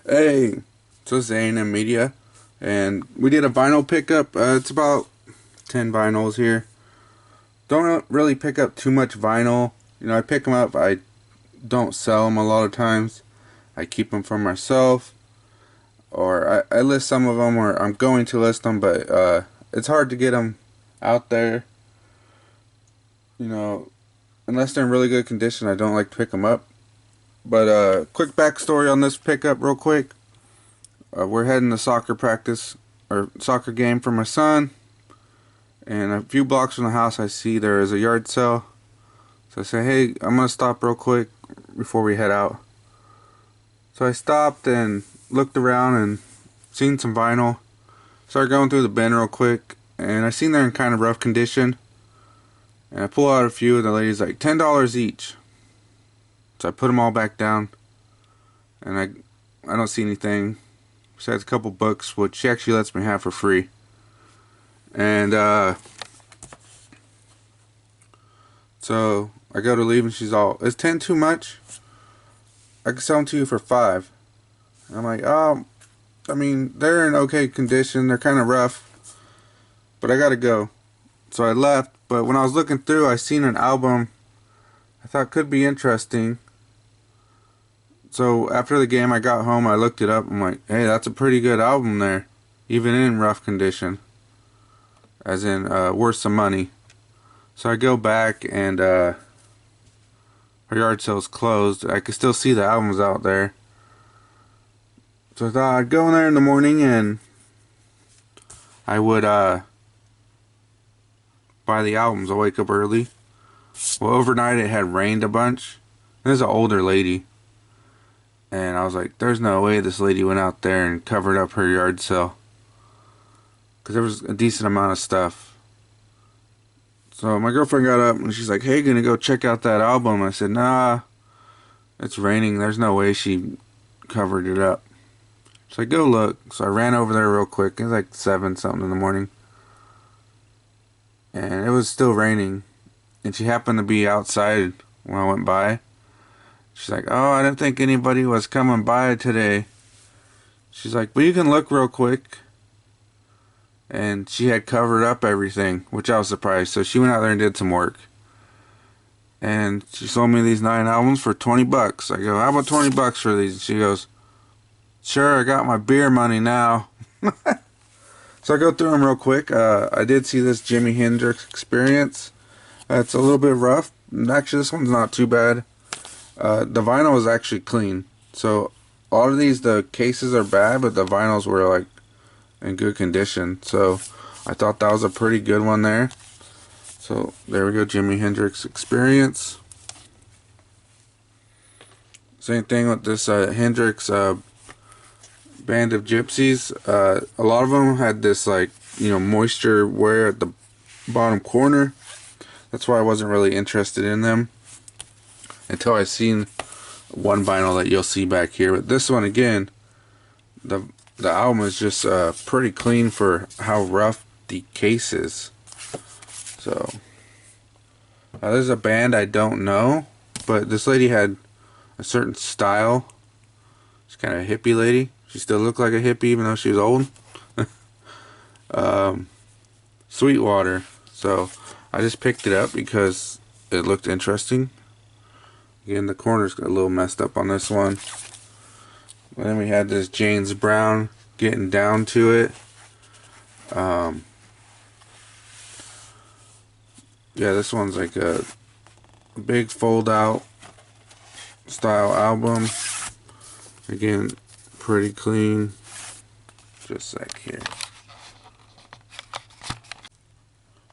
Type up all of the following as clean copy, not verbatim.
Hey, so this is A&M Media, and we did a vinyl pickup. It's about 10 vinyls here. Don't really pick up too much vinyl. I pick them up. I don't sell them a lot of times. I keep them for myself, or I list some of them, or I'm going to list them, but it's hard to get them out there. You know, unless they're in really good condition, I don't like to pick them up. But quick backstory on this pickup, real quick. We're heading to soccer practice or soccer game for my son, and a few blocks from the house I see there is a yard sale. So I say, hey, I'm gonna stop real quick before we head out. So I stopped and looked around and seen some vinyl. Started going through the bin real quick, and I seen they're in kind of rough condition. And I pull out a few, and the lady's like, $10 each. So I put them all back down, and I don't see anything besides a couple books, which she actually lets me have for free. And so I go to leave, and she's all, is 10 too much? I can sell them to you for 5. And I'm like, oh, I mean, they're in okay condition. They're kind of rough, but I gotta go. So I left, but when I was looking through, I seen an album I thought could be interesting. So after the game, I got home, I looked it up. I'm like, hey, that's a pretty good album there, even in rough condition, as in worth some money. So I go back, and her yard sale's closed. I could still see the albums out there. So I thought I'd go in there in the morning, and I would buy the albums. I'll wake up early. Well, overnight it had rained a bunch. There's an older lady. And I was like, there's no way this lady went out there and covered up her yard sale. Because there was a decent amount of stuff. So my girlfriend got up and she's like, hey, gonna go check out that album? I said, nah, it's raining. There's no way she covered it up. So I go look. So I ran over there real quick. It was like 7 something in the morning. And it was still raining. And she happened to be outside when I went by. She's like, oh, I didn't think anybody was coming by today. She's like, but you can look real quick. And she had covered up everything, which I was surprised. So she went out there and did some work. And she sold me these 9 albums for $20. I go, how about $20 for these? And she goes, sure, I got my beer money now. So I go through them real quick. I did see this Jimi Hendrix Experience. It's a little bit rough. Actually, this one's not too bad. The vinyl is actually clean. So a lot of these, the cases are bad, but the vinyls were like in good condition. So I thought that was a pretty good one there. So there we go, Jimi Hendrix Experience. Same thing with this Hendrix Band of Gypsies. A lot of them had this moisture wear at the bottom corner. That's why I wasn't really interested in them until I seen one vinyl that you'll see back here. But this one, again, the album is just pretty clean for how rough the case is. So there's a band I don't know, but this lady had a certain style. She's kind of a hippie lady. She still looked like a hippie even though she was old. Sweetwater. So I just picked it up because it looked interesting. Again, the corner's got a little messed up on this one. And then we had this James Brown, Getting Down to It. Yeah, this one's like a big fold-out style album. Again, pretty clean. Just a sec here.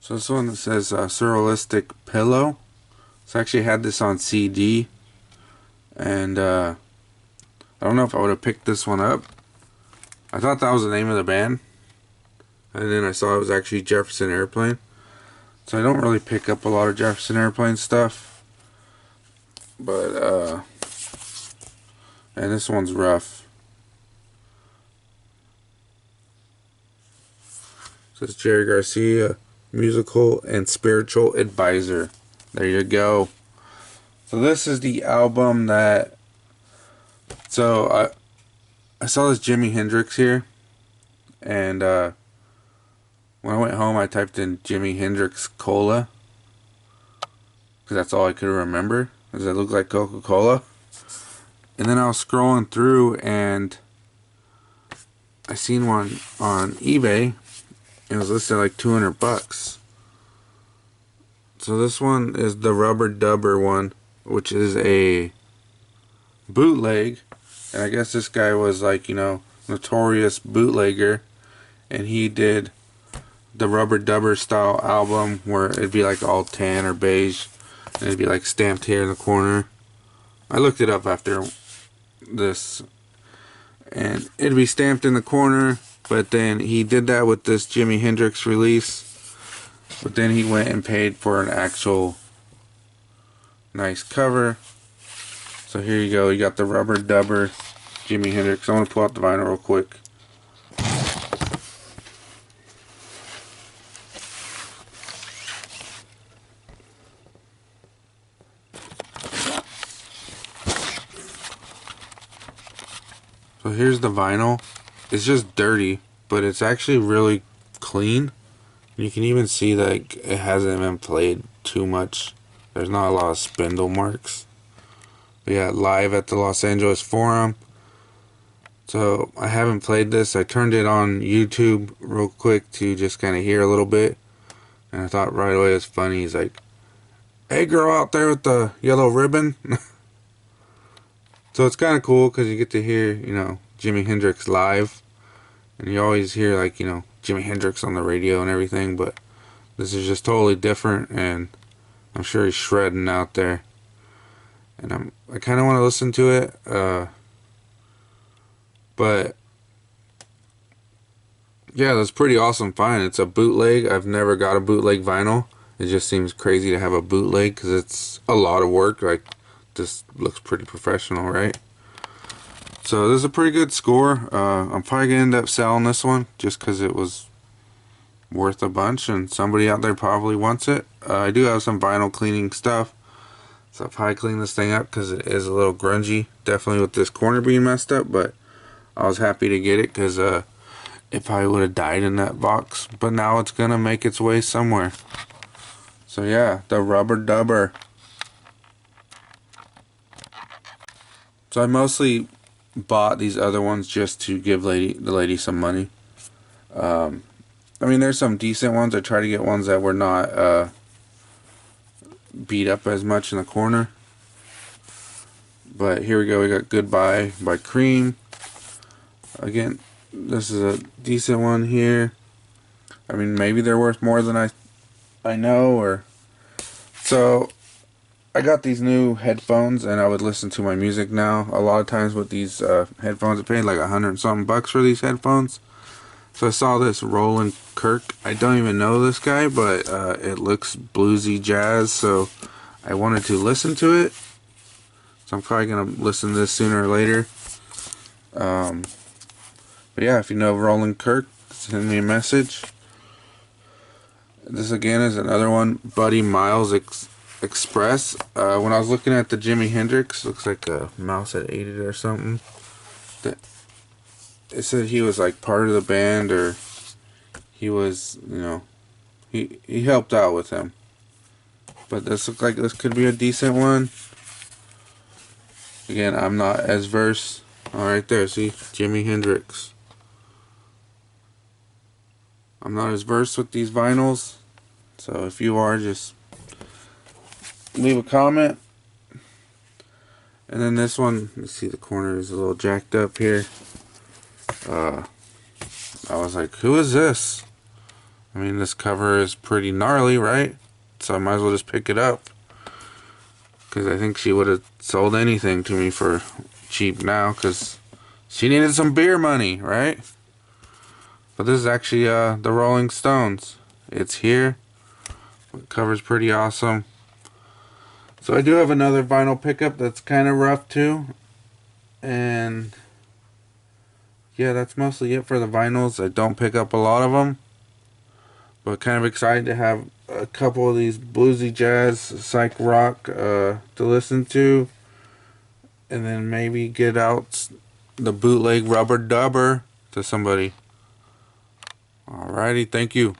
So this one that says Surrealistic Pillow. So I actually had this on CD, and I don't know if I would have picked this one up. I thought that was the name of the band, and then I saw it was actually Jefferson Airplane. So I don't really pick up a lot of Jefferson Airplane stuff, but and this one's rough. It says Jerry Garcia, musical and spiritual advisor. There you go. So this is the album that, I saw this Jimi Hendrix here, and when I went home, I typed in Jimi Hendrix Cola, because that's all I could remember. Does it look like Coca-Cola? And then I was scrolling through, and I seen one on eBay. It was listed like $200. So this one is the Rubber Dubber one, which is a bootleg. And I guess this guy was like, you know, notorious bootlegger. And he did the Rubber Dubber style album where it'd be like all tan or beige. And it'd be like stamped here in the corner. I looked it up after this. And it'd be stamped in the corner. But then he did that with this Jimi Hendrix release. But then he went and paid for an actual nice cover. So here you go. You got the Rubber Dubber Jimi Hendrix. I want to pull out the vinyl real quick. So here's the vinyl. It's just dirty, but it's actually really clean. You can even see that it hasn't been played too much. There's not a lot of spindle marks. But yeah, live at the Los Angeles Forum. So I haven't played this. I turned it on YouTube real quick to just kind of hear a little bit. And I thought right away it was funny. He's like, "Hey girl out there with the yellow ribbon." So it's kind of cool because you get to hear, you know, Jimi Hendrix live. And you always hear, like, you know, Jimi Hendrix on the radio and everything, but this is just totally different, and I'm sure he's shredding out there. And I kind of want to listen to it, but yeah, that's pretty awesome find. It's a bootleg. I've never got a bootleg vinyl. It just seems crazy to have a bootleg because it's a lot of work. Like, this looks pretty professional, right? So this is a pretty good score. I'm probably going to end up selling this one just because it was worth a bunch and somebody out there probably wants it. I do have some vinyl cleaning stuff. So I'll probably clean this thing up because it is a little grungy. Definitely with this corner being messed up, but I was happy to get it because it probably would have died in that box. But now it's going to make its way somewhere. So yeah, the Rubber Dubber. So I mostly bought these other ones just to give the lady some money. I mean, there's some decent ones. I try to get ones that were not beat up as much in the corner. But here we go. We got Goodbye by Cream. Again, this is a decent one here. I mean, maybe they're worth more than I know. Or so I got these new headphones and I would listen to my music now. A lot of times with these headphones, I paid like $100 and something for these headphones. So I saw this Roland Kirk. I don't even know this guy, but it looks bluesy jazz, so I wanted to listen to it. So I'm probably going to listen to this sooner or later. But yeah, if you know Roland Kirk, send me a message. This again is another one, Buddy Miles Express. When I was looking at the Jimi Hendrix, looks like a mouse had ate it or something. It said he was like part of the band, or he was, you know, he helped out with him. But this looks like this could be a decent one. Again, I'm not as versed. Oh, right there, see, Jimi Hendrix. I'm not as versed with these vinyls, so if you are, just leave a comment. And then this one, let's see, the corner is a little jacked up here. I was like, who is this? I mean, this cover is pretty gnarly, right? So I might as well just pick it up. Because I think she would have sold anything to me for cheap now. Because she needed some beer money, right? But this is actually the Rolling Stones. It's here. The cover's pretty awesome. So I do have another vinyl pickup that's kind of rough too. And yeah, that's mostly it for the vinyls. I don't pick up a lot of them. But kind of excited to have a couple of these bluesy jazz, psych rock to listen to. And then maybe get out the bootleg rubber dubber to somebody. Alrighty, thank you.